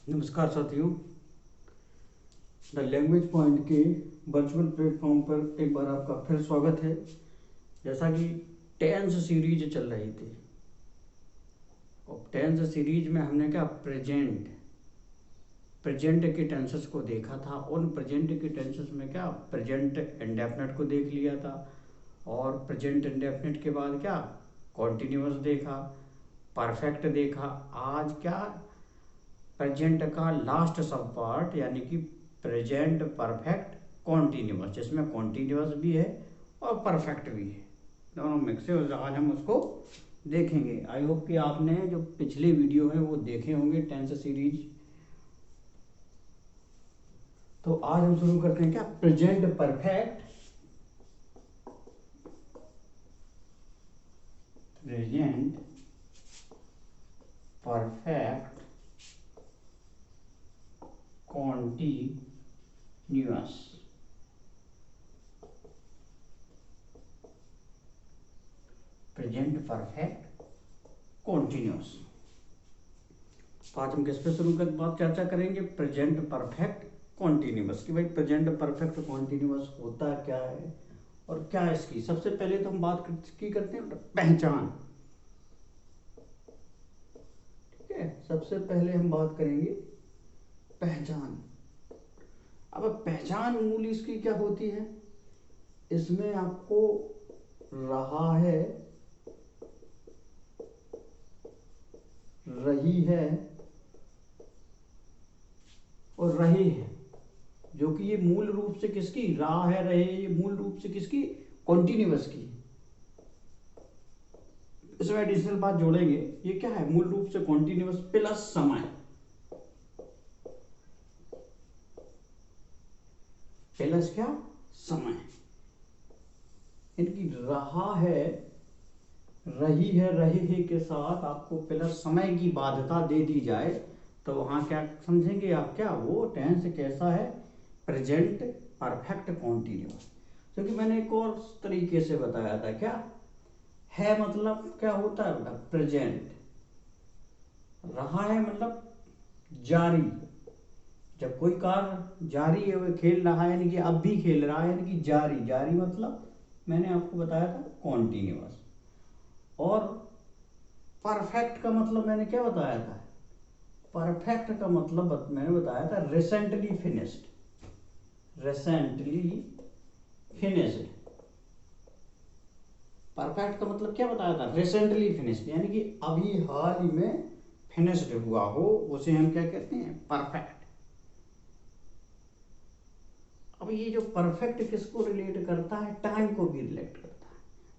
नमस्कार साथियों, the language point के वर्चुअल प्लेटफॉर्म पर एक बार आपका फिर स्वागत है। जैसा कि टेंस सीरीज चल रही थी और टेंस सीरीज में हमने क्या प्रेजेंट के टेंसेस को देखा था। उन प्रेजेंट के टेंसेस में क्या प्रेजेंट इंडेफिनिट को देख लिया था और प्रेजेंट इंडेफिनिट के बाद क्या कॉन्टिन्यूअस देखा, परफेक्ट देखा। आज क्या प्रेजेंट का लास्ट सब पार्ट यानी कि प्रेजेंट परफेक्ट कॉन्टिन्यूअस, जिसमें कॉन्टिन्यूअस भी है और परफेक्ट भी है, दोनों मिक्स है। आज हम उसको देखेंगे। आई होप कि आपने जो पिछले वीडियो है वो देखे होंगे टेंस सीरीज। तो आज हम शुरू करते हैं क्या present perfect continuous. Present perfect continuous. तो आज हम किस पे शुरू कर बात चर्चा करेंगे? प्रेजेंट परफेक्ट कॉन्टिन्यूअस कि भाई प्रेजेंट परफेक्ट कॉन्टिन्यूअस होता क्या है और क्या है इसकी। सबसे पहले तो हम बात करते हैं पहचान। ठीक है, सबसे पहले हम बात करेंगे पहचान। अब पहचान मूल इसकी क्या होती है? इसमें आपको रहा है, रही है और रही है, जो कि ये मूल रूप से किसकी? रहा है, रहे, ये मूल रूप से किसकी? कॉन्टिन्यूअस की। इसमें एडिशनल बात जोड़ेंगे, ये क्या है? मूल रूप से कॉन्टिन्यूअस प्लस समय। प्लस क्या? समय। इनकी रहा है, रही है, रहे है के साथ आपको प्लस समय की बाध्यता दे दी जाए तो वहां क्या समझेंगे आप? क्या वो टेंस कैसा है? Present perfect continuous. क्योंकि मैंने एक और तरीके से बताया था, क्या है मतलब क्या होता है बेटा? प्रेजेंट। रहा है मतलब जारी। जब कोई कार्य जारी है, वो खेल रहा है यानी कि अब भी खेल रहा है, यानी कि जारी। जारी मतलब मैंने आपको बताया था कॉन्टिन्यूअस। और परफेक्ट का मतलब मैंने क्या बताया था? परफेक्ट का मतलब मैंने बताया था recently finished. Recently finished. Perfect का मतलब क्या बताया था? रिसेंटली फिनिश्ड, यानी कि अभी हाल ही में फिनिश्ड हुआ हो, उसे हम क्या कहते हैं? परफेक्ट। अब ये जो परफेक्ट किसको रिलेट करता है? टाइम को भी रिलेट करता है।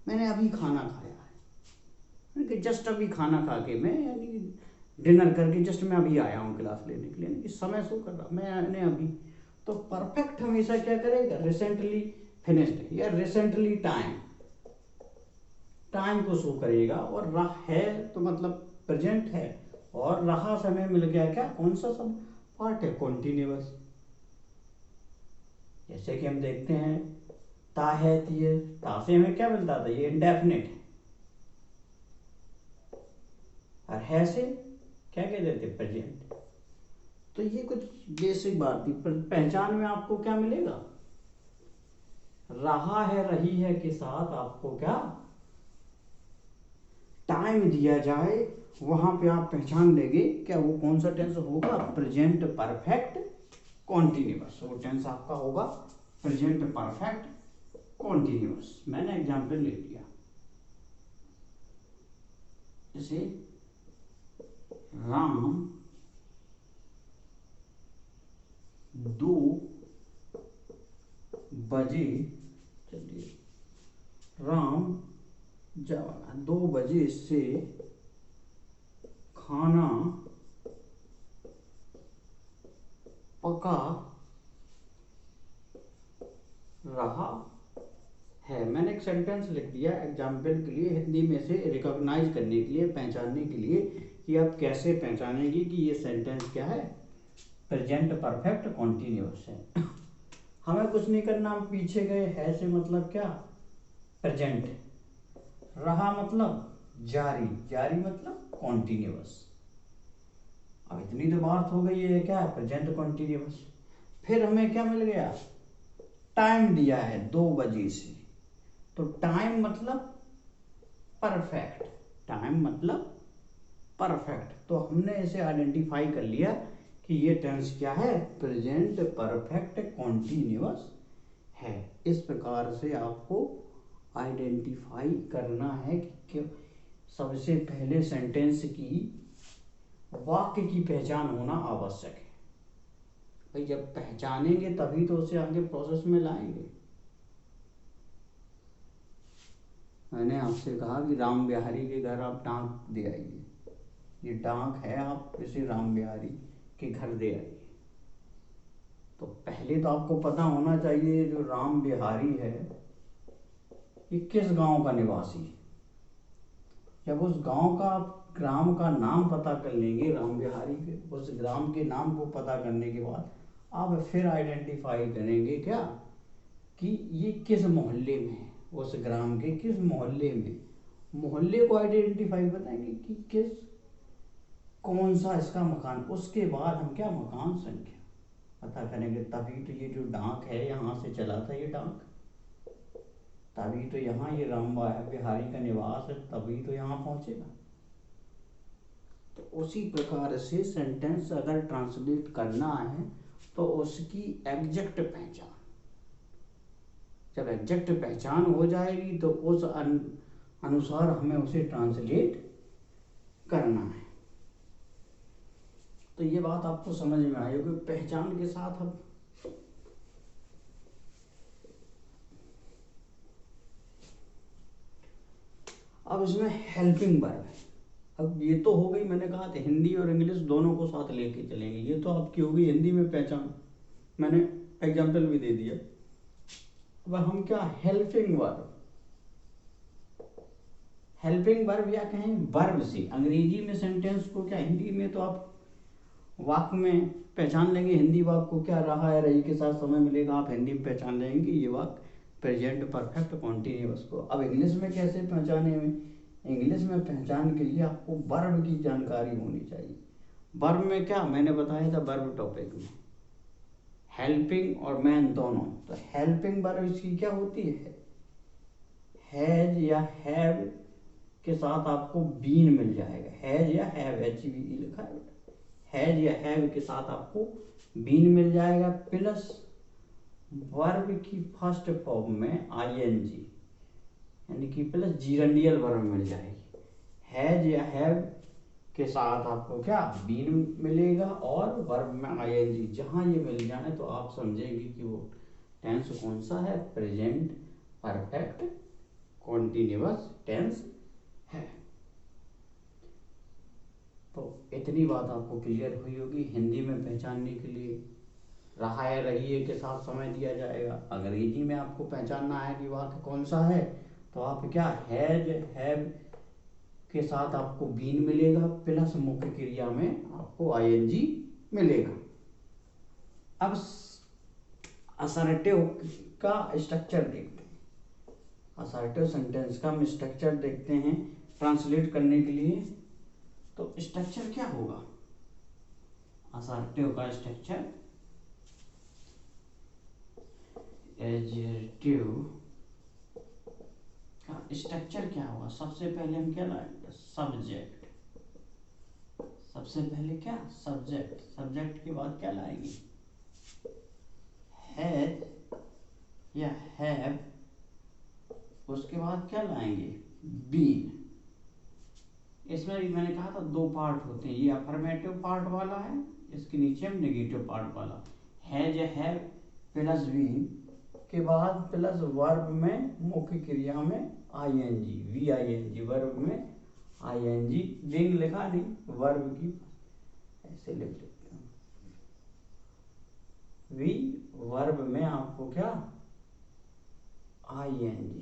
मैंने अभी खाना खाया है, यानी कि जस्ट अभी खाना खा के मैं, यानी कि डिनर करके जस्ट मैं अभी आया हूँ क्लास लेने के लिए, यानी कि समय शो कर रहा मैंने अभी। तो परफेक्ट हमेशा क्या करेगा? रिसेंटली फिनिश्ड या रिसेंटली टाइम, टाइम को शो करेगा। और रह है तो मतलब प्रेजेंट है, और रहा समय मिल गया क्या? कौन सा सब पार्ट है? कॉन्टिन्यूअस। जैसे कि हम देखते हैं ता है, तिये, ता से हमें क्या मिलता था? ये इंडेफिनिट है। और है से क्या कहते थे? प्रेजेंट। तो ये कुछ बेसिक बात थी। पहचान में आपको क्या मिलेगा? रहा है, रही है के साथ आपको क्या टाइम दिया जाए, वहां पे आप पहचान लेंगे क्या वो कौन सा टेंस होगा? Present perfect continuous. वो टेंस आपका होगा प्रेजेंट परफेक्ट कॉन्टिन्यूअस। मैंने एग्जांपल ले लिया, जैसे राम 2 बजे, चलिए राम 2 बजे से खाना पका रहा है। मैंने एक सेंटेंस लिख दिया एग्जाम्पल के लिए, हिंदी में से रिकॉग्नाइज करने के लिए, पहचानने के लिए कि आप कैसे पहचानेंगे कि ये सेंटेंस क्या है? प्रेजेंट परफेक्ट कॉन्टिन्यूअस है। हमें कुछ नहीं करना, हम पीछे गए। है से मतलब क्या? प्रेजेंट। रहा मतलब जारी, जारी मतलब कॉन्टिन्यूअस। अब इतनी तो बात हो गई है क्या, प्रेजेंट कॉन्टिन्यूअस। फिर हमें क्या मिल गया, टाइम दिया है 2 बजे से, तो टाइम मतलब परफेक्ट, टाइम मतलब परफेक्ट। तो हमने इसे आइडेंटिफाई कर लिया कि ये टेंस क्या है, प्रेजेंट परफेक्ट कॉन्टिन्यूअस है। इस प्रकार से आपको आइडेंटिफाई करना है कि सबसे पहले सेंटेंस की, वाक्य की पहचान होना आवश्यक है। भाई जब पहचानेंगे तभी तो उसे आगे प्रोसेस में लाएंगे। मैंने आपसे कहा कि राम बिहारी के घर आप डाक दे आइए, ये डाक है, आप इसे राम बिहारी के घर दे आइए। तो पहले तो आपको पता होना चाहिए जो राम बिहारी है ये किस गांव का निवासी है। जब उस गांव का, ग्राम का नाम पता कर लेंगे, राम बिहारी के उस ग्राम के नाम को पता करने के बाद आप फिर आइडेंटिफाई करेंगे क्या, कि ये किस मोहल्ले में है, उस ग्राम के किस मोहल्ले में, मोहल्ले को आइडेंटिफाई बताएंगे कि किस, कौन सा इसका मकान। उसके बाद हम क्या, मकान संख्या पता करेंगे। तभी तो ये जो डाक है यहाँ से चला था ये डाक, तभी तो यहाँ ये राम बिहारी का निवास है, तभी तो यहाँ पहुँचेगा। तो उसी प्रकार से सेंटेंस अगर ट्रांसलेट करना है तो उसकी एग्जैक्ट पहचान, जब एग्जैक्ट पहचान हो जाएगी तो उस अनुसार हमें उसे ट्रांसलेट करना है। तो ये बात आपको समझ में आई होगी। पहचान के साथ अब इसमें हेल्पिंग वर्ब है। अब ये तो हो गई, मैंने कहा था हिंदी और इंग्लिश दोनों को साथ लेके चलेंगे। ये तो आपकी होगी हिंदी में पहचान, मैंने एग्जाम्पल भी दे दिया। अब हम क्या, हेल्पिंग वर्ब, हेल्पिंग वर्ब या कहें वर्ब से अंग्रेजी में सेंटेंस को क्या, हिंदी में तो आप वाक्य में पहचान लेंगे, हिंदी वाक्य को क्या, रहा है रही के साथ समय मिलेगा, आप हिंदी में पहचान लेंगे ये वाक्य प्रेजेंट परफेक्ट कॉन्टिन्यूअस को। अब इंग्लिश में कैसे पहचाने में, इंग्लिश में पहचान के लिए आपको वर्ब की जानकारी होनी चाहिए। वर्ब में क्या मैंने बताया था, वर्ब टॉपिक में हेल्पिंग और मैन दोनों। तो हेल्पिंग वर्ब इसकी क्या होती है, हैज या हैव के साथ आपको बीन मिल जाएगा, हैज या हैव, HVE लिखा है, हैज या हैव के साथ आपको बीन मिल जाएगा, प्लस वर्ब की फर्स्ट फॉर्म में ING यानी कि प्लस जीरेंडियल वर्ब मिल जाएगी। हैज या हैव के साथ आपको क्या, बीन मिलेगा, और वर्ब में ING। जहाँ ये मिल जाए तो आप समझेंगे कि वो टेंस कौन सा है, प्रेजेंट परफेक्ट कॉन्टिन्यूअस टेंस है। तो इतनी बात आपको क्लियर हुई होगी। हिंदी में पहचानने के लिए रहा है रही है के साथ समय दिया जाएगा। अंग्रेजी में आपको पहचानना है कि वाक्य कौन सा है, तो आप क्या, हैज हैव के साथ आपको बीन मिलेगा, प्लस मुख्य क्रिया में आपको ING मिलेगा। अब असर्टिव का स्ट्रक्चर देखते हैं, असर्टिव सेंटेंस का हम स्ट्रक्चर देखते हैं ट्रांसलेट करने के लिए। तो स्ट्रक्चर क्या होगा, असर्टिव का स्ट्रक्चर, एडजेक्टिव का स्ट्रक्चर क्या होगा, सबसे पहले हम क्या लाएंगे, सब्जेक्ट, सबसे पहले क्या, सब्जेक्ट, सब्जेक्ट के बाद क्या लाएंगे, हैज या हैव, उसके बाद क्या लाएंगे, बीन। इसमें भी मैंने कहा था 2 पार्ट होते हैं, ये अफर्मेटिव पार्ट वाला है, इसके नीचे हम नेगेटिव पार्ट वाला, हैज या हैव प्लस बीन के बाद प्लस वर्ब में मुख्य क्रिया में ING, VING, वर्ब में ING, विंग लिखा नहीं, वर्ब की ऐसे लिख लेते हैं, वी वर्ब में आपको क्या, ING,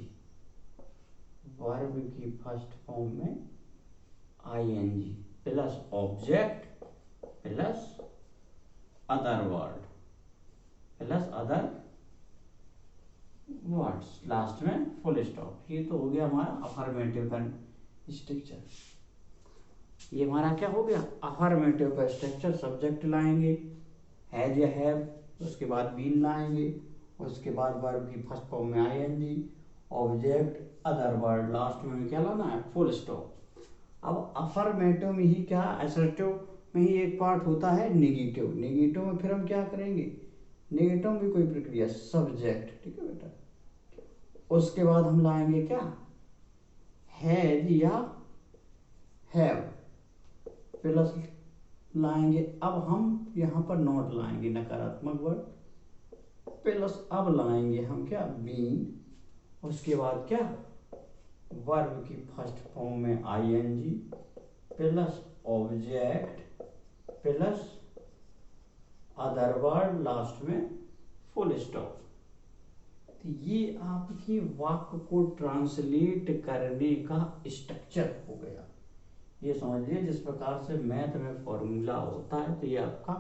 वर्ब की फर्स्ट फॉर्म में ING plus object plus other word plus other words, last में फुल स्टॉप। ये तो हो गया हमारा अफर्मेटिव का स्ट्रक्चर। ये हमारा क्या हो गया, अफर्मेटिव का स्ट्रक्चर। सब्जेक्ट लाएंगे हैज या हैव, उसके बाद बीन लाएंगे, उसके बाद वर्ब की फर्स्ट फॉर्म में ING, object, other word, last में क्या लाना है, फुल स्टॉप। अब अफर्मेटिव में ही क्या, असर्टिव में ही एक पार्ट होता है नेगेटिव। नेगेटिव में फिर हम क्या करेंगे, नेगेटिव में कोई प्रक्रिया, सब्जेक्ट, ठीक है बेटा। उसके बाद हम लाएंगे क्या, हैज या हैव, प्लस लाएंगे। अब हम यहाँ पर नॉट लाएंगे, नकारात्मक वर्ड, प्लस अब लाएंगे हम क्या, बीन। उसके बाद क्या, वर्ब की फर्स्ट फॉर्म में ING, plus object, plus other word, last में फुल स्टॉप। तो ये आपकी वाक्य को ट्रांसलेट करने का स्ट्रक्चर हो गया। ये समझिए जिस प्रकार से मैथ में फॉर्मूला होता है, तो ये आपका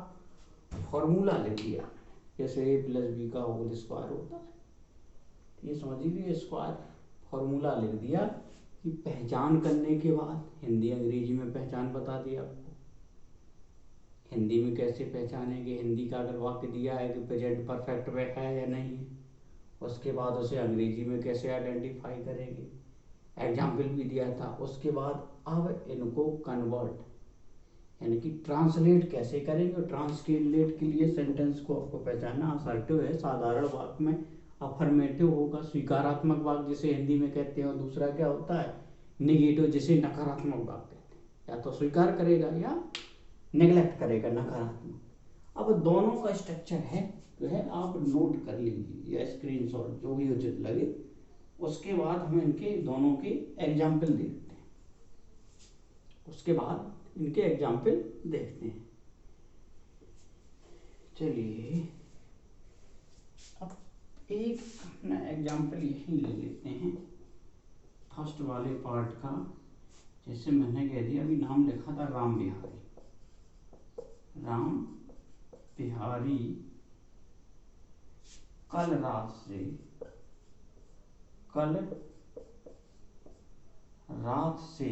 फॉर्मूला लिख दिया, जैसे a प्लस बी का होल स्क्वायर होता है। ये समझिए स्क्वायर फॉर्मूला लिख दिया कि पहचान करने के बाद हिंदी अंग्रेजी में पहचान बता दी आपको। हिंदी में कैसे पहचानेंगे, हिंदी का अगर वाक्य दिया है कि प्रेजेंट परफेक्ट में है या नहीं है, उसके बाद उसे अंग्रेजी में कैसे आइडेंटिफाई करेंगे, एग्जाम्पल भी दिया था। उसके बाद अब इनको कन्वर्ट यानी कि ट्रांसलेट कैसे करेंगे। ट्रांसलेट के लिए सेंटेंस को आपको पहचानना, असर्टिव है साधारण वाक्य में, अफर्मेटिव होगा स्वीकारात्मक वाक्य जिसे हिंदी में कहते हैं, और दूसरा क्या होता है निगेटिव जिसे नकारात्मक वाक्य कहते हैं। या तो स्वीकार करेगा या नेग्लेक्ट करेगा, नकारात्मक। अब दोनों का स्ट्रक्चर है जो है आप नोट कर लीजिए या स्क्रीनशॉट जो भी उचित लगे। उसके बाद हम इनके दोनों के एग्जाम्पल देखते हैं। उसके बाद इनके एग्जाम्पल देखते हैं। चलिए अब एक अपना एग्जाम्पल यही ले लेते हैं फर्स्ट वाले पार्ट का। जैसे मैंने कह दिया, अभी नाम लिखा था राम बिहारी। राम बिहारी कल रात से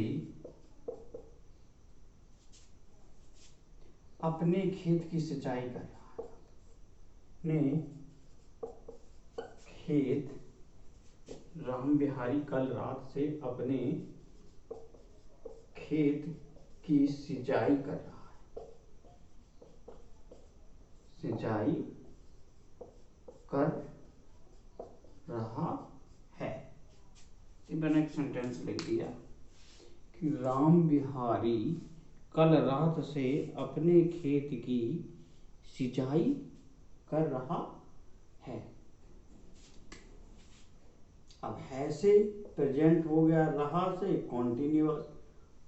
अपने खेत की सिंचाई कर रहा है। अपने खेत, राम बिहारी कल रात से अपने खेत की सिंचाई कर रहा है। सिंचाई कर रहा है। मैंने एक सेंटेंस लिख दिया कि राम बिहारी कल रात से अपने खेत की सिंचाई कर रहा है। अब है से प्रेजेंट हो गया, रहा से कॉन्टिन्यूअस,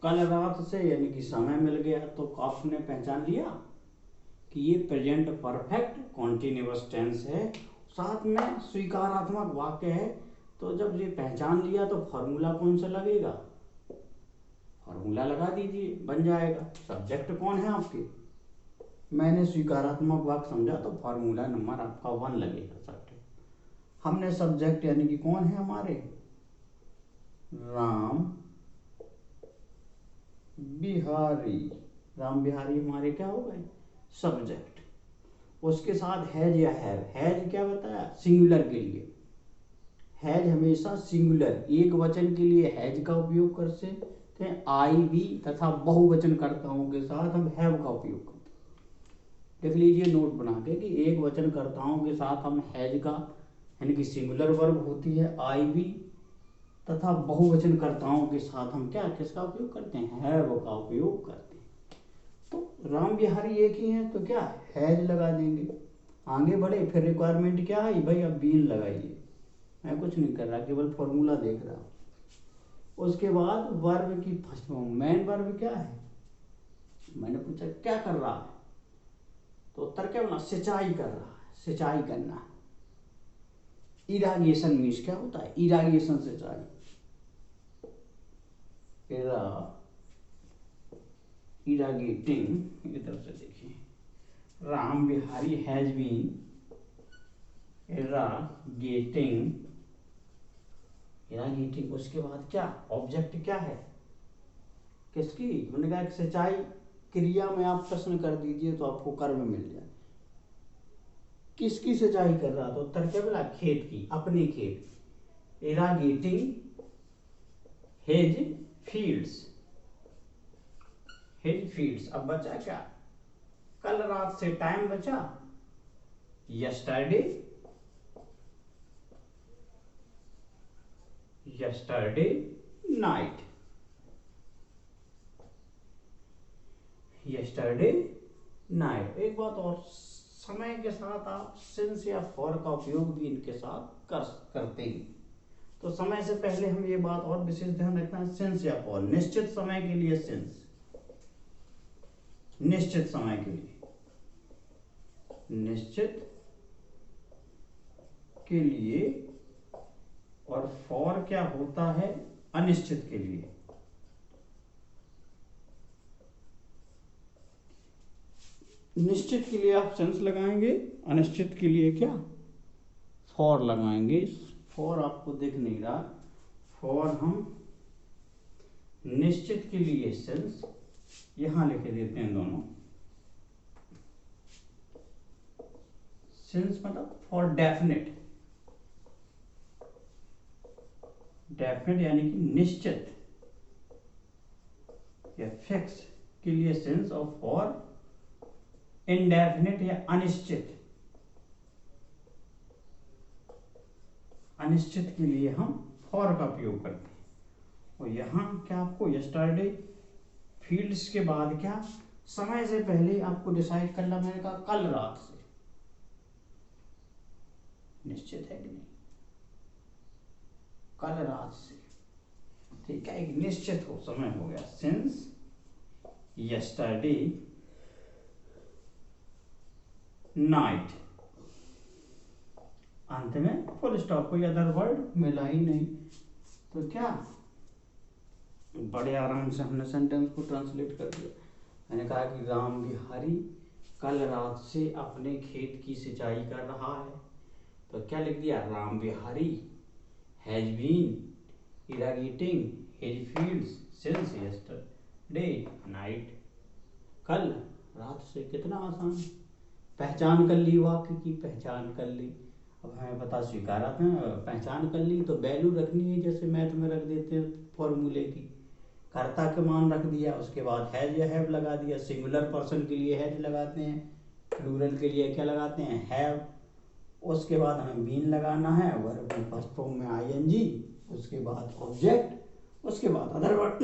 कल रात से यानी कि समय मिल गया, तो आपने पहचान लिया कि ये प्रेजेंट परफेक्ट कॉन्टिन्यूअस टेंस है, साथ में स्वीकारात्मक वाक्य है। तो जब ये पहचान लिया तो फॉर्मूला कौन सा लगेगा, फॉर्मूला लगा दीजिए, बन जाएगा। सब्जेक्ट कौन है आपके, मैंने स्वीकारात्मक वाक्य समझा तो फॉर्मूला नंबर आपका 1 लगेगा सब्जेक्ट। हमने सब्जेक्ट यानी कि कौन है हमारे, राम बिहारी। राम बिहारी हमारे क्या हो गए, सब्जेक्ट। उसके साथ हैज या हैव, हैज क्या बताया, सिंगुलर के लिए। हैज हमेशा सिंगुलर एक वचन के लिए हैज का उपयोग करते हैं। आई भी तथा बहुवचनकर्ताओं के साथ हम हैव का उपयोग करते हैं। देख लीजिए नोट बना के कि एक वचनकर्ताओं के साथ हम हैज का यानी कि सिंगुलर वर्ब होती है आई भी, तथा बहुवचनकर्ताओं के साथ हम क्या किसका उपयोग करते हैं, हैव का उपयोग करते हैं। तो राम बिहारी एक ही है तो क्या हैज लगा देंगे। आगे बढ़े, फिर रिक्वायरमेंट क्या है भाई, अब बीन लगाइए। मैं कुछ नहीं कर रहा, केवल फॉर्मूला देख रहा हूँ। उसके बाद वर्ब की फर्स्ट फॉर्म, मेन वर्ब क्या है, मैंने पूछा क्या कर रहा है, तो उत्तर क्या बना, सिंचाई कर रहा है, सिंचाई करना। इरागेशन मीन्स क्या होता है, इरागेशन सिंचाई, इरागेटिंग। इधर से देखिए, राम बिहारी हैज बीन इरागेटिंग, इरागेटिंग। उसके बाद क्या, ऑब्जेक्ट क्या है, किसकी? मैंने कहा सिंचाई क्रिया में आप प्रश्न कर दीजिए तो आपको कर्म मिल जाए। किसकी सिंचाई कर रहा? तो उत्तर क्या मिला? खेत की, अपने खेत। इरागेटिंग हिज फील्ड्स, हिज फील्ड्स। अब बचा क्या? कल रात से टाइम बचा yesterday, yesterday night, yesterday night. एक बात और, समय के साथ आप सिंस या फॉर का उपयोग भी इनके साथ करते हैं। तो समय से पहले हम ये बात और विशेष ध्यान रखना है, सिंस या फॉर निश्चित समय के लिए सिंस, निश्चित समय के लिए, निश्चित के लिए, और फॉर क्या होता है? अनिश्चित के लिए। निश्चित के लिए आप सेंस लगाएंगे, अनिश्चित के लिए क्या? फॉर लगाएंगे। फॉर आपको दिख नहीं रहा, फॉर हम निश्चित के लिए सेंस यहां लिखे देते हैं दोनों। सेंस मतलब फॉर डेफिनेट, डेफिनेट यानी कि निश्चित या फिक्स के लिए सेंस, और फॉर इनडेफिनेट या अनिश्चित, अनिश्चित के लिए हम फॉर का उपयोग करते हैं। और यहां क्या आपको यस्टरडे फील्ड्स के बाद क्या? समय से पहले आपको डिसाइड करना, मैंने कहा कल रात से, निश्चित है कि नहीं? कल रात से, ठीक है, एक निश्चित हो समय हो गया। सिंस यस्टरडे नाइट, अंत में फुल स्टॉप, कोई अदर वर्ड मिला ही नहीं। तो क्या बड़े आराम से हमने सेंटेंस को ट्रांसलेट कर दिया। मैंने कहा कि राम बिहारी कल रात से अपने खेत की सिंचाई कर रहा है, तो क्या लिख दिया? Ram Bihari has been irrigating his fields since yesterday night. कल रात से। कितना आसान, पहचान कर ली, वाक्य की पहचान कर ली। अब हमें पता स्वीकारा था, पहचान कर ली तो वैल्यू रखनी है, जैसे मैथ में रख देते हैं फॉर्मूले की। कर्ता के मान रख दिया, उसके बाद हैज या हैव लगा दिया। सिंगुलर पर्सन के लिए हैज लगाते हैं, प्लूरल के लिए क्या लगाते हैं? हैव। उसके बाद हमें बीन लगाना है, वर्ब की फर्स्ट फॉर्म में आईएनजी, उसके बाद ऑब्जेक्ट, उसके बाद अदर वर्ड।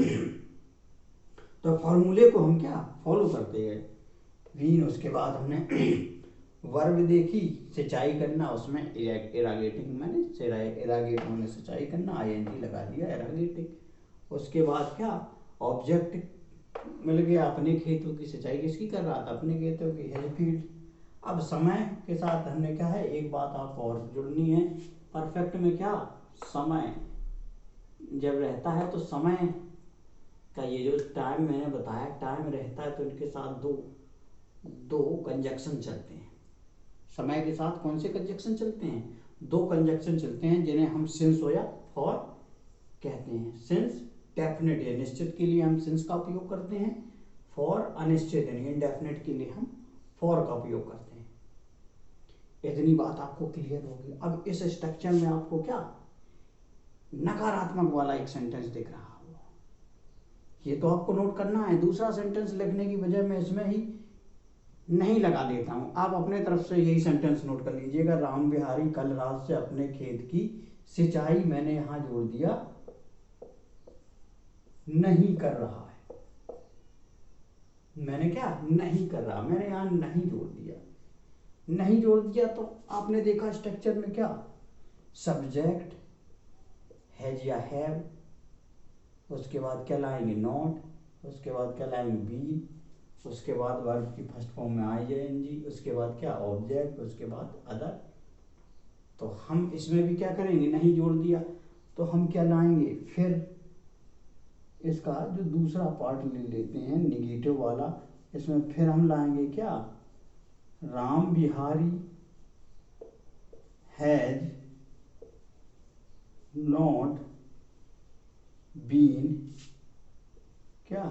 तो फॉर्मूले को हम क्या फॉलो करते हैं? बीन, उसके बाद हमने वर्ब देखी सिंचाई करना, उसमें इरागेटिंग, मैंने इरागेट होने सिंचाई करना, आईएनजी लगा दिया इरागेटिंग। उसके बाद क्या? ऑब्जेक्ट मिल गया, अपने खेतों की सिंचाई किसकी कर रहा था? अपने खेतों की, हेज फील्ड। अब समय के साथ हमने क्या है, एक बात आप और जुड़नी है परफेक्ट में, क्या? समय जब रहता है तो समय का ये जो टाइम मैंने बताया, टाइम रहता है तो इनके साथ दो कंजक्शन चलते हैं। समय के साथ कौन से कंजक्शन चलते हैं? दो कंजक्शन चलते हैं, जिन्हें हम सिंस हो या फॉर कहते हैं। सिंस डेफिनेट या निश्चित के लिए हम सिंस का उपयोग करते हैं, फॉर अनिश्चित यानी इनडेफिनेट के लिए हम फॉर का उपयोग करते हैं। इतनी बात आपको क्लियर होगी। अब इस स्ट्रक्चर में आपको क्या नकारात्मक वाला एक सेंटेंस दिख रहा हो, ये तो आपको नोट करना है। दूसरा सेंटेंस लिखने की बजाय मैं इसमें ही नहीं लगा देता हूं, आप अपने तरफ से यही सेंटेंस नोट कर लीजिएगा। राम बिहारी कल रात से अपने खेत की सिंचाई, मैंने यहां जोड़ दिया नहीं कर रहा है। मैंने क्या नहीं कर रहा, मैंने यहां नहीं जोड़ दिया। नहीं जोड़ दिया तो आपने देखा स्ट्रक्चर में क्या, सब्जेक्ट हैज या हैव, उसके बाद क्या लाएंगे नॉट, उसके बाद क्या लाएंगे बी, उसके बाद वर्ब की फर्स्ट फॉर्म में आईएनजी, उसके बाद क्या ऑब्जेक्ट, उसके बाद अदर। तो हम इसमें भी क्या करेंगे, नहीं जोड़ दिया तो हम क्या लाएंगे, फिर इसका जो दूसरा पार्ट ले लेते हैं निगेटिव वाला, इसमें फिर हम लाएंगे क्या, Ram Bihari has not been क्या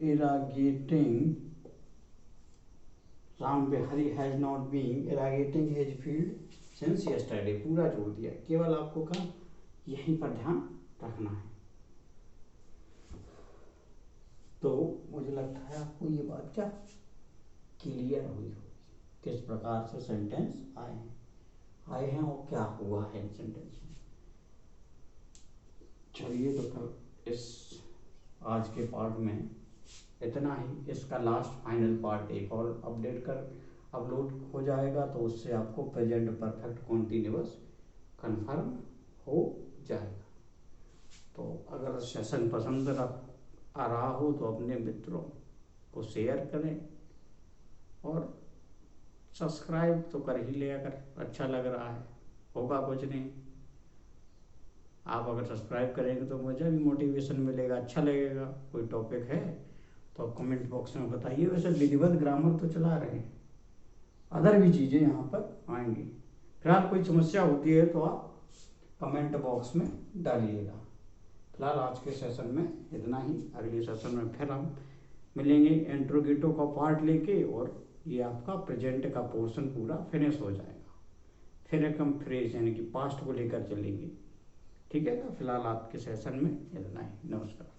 irrigating Ram Bihari has not been irrigating his field since yesterday, पूरा जोड़ दिया, केवल आपको का यहीं पर ध्यान रखना है। तो मुझे लगता है आपको ये बात क्या क्लियर हुई होगी, किस प्रकार से सेंटेंस आए हैं और क्या हुआ है इन सेंटेंस में। चलिए, तो फिर इस आज के पार्ट में इतना ही। इसका लास्ट फाइनल पार्ट एक और अपलोड हो जाएगा, तो उससे आपको प्रेजेंट परफेक्ट कॉन्टिन्यूअस कंफर्म हो जाएगा। तो अगर सेशन पसंद आ रहा हो तो अपने मित्रों को शेयर करें और सब्सक्राइब तो कर ही ले, अगर अच्छा लग रहा है, होगा कुछ नहीं। आप अगर सब्सक्राइब करेंगे तो मुझे भी मोटिवेशन मिलेगा, अच्छा लगेगा। कोई टॉपिक है तो आप कमेंट बॉक्स में बताइए। वैसे विधिवत ग्रामर तो चला रहे हैं, अदर भी चीज़ें यहाँ पर आएंगी। फिलहाल कोई समस्या होती है तो आप कमेंट बॉक्स में डालिएगा। फिलहाल आज के सेशन में इतना ही। अगले सेशन में फिर हम मिलेंगे इंट्रोगेटिव का पार्ट लेके, और ये आपका प्रेजेंट का पोर्शन पूरा फिनिश हो जाएगा। फिर एक हम फ्रेज यानी कि पास्ट को लेकर चलेंगे। ठीक है, तो फिलहाल आपके सेशन में इतना ही। नमस्कार।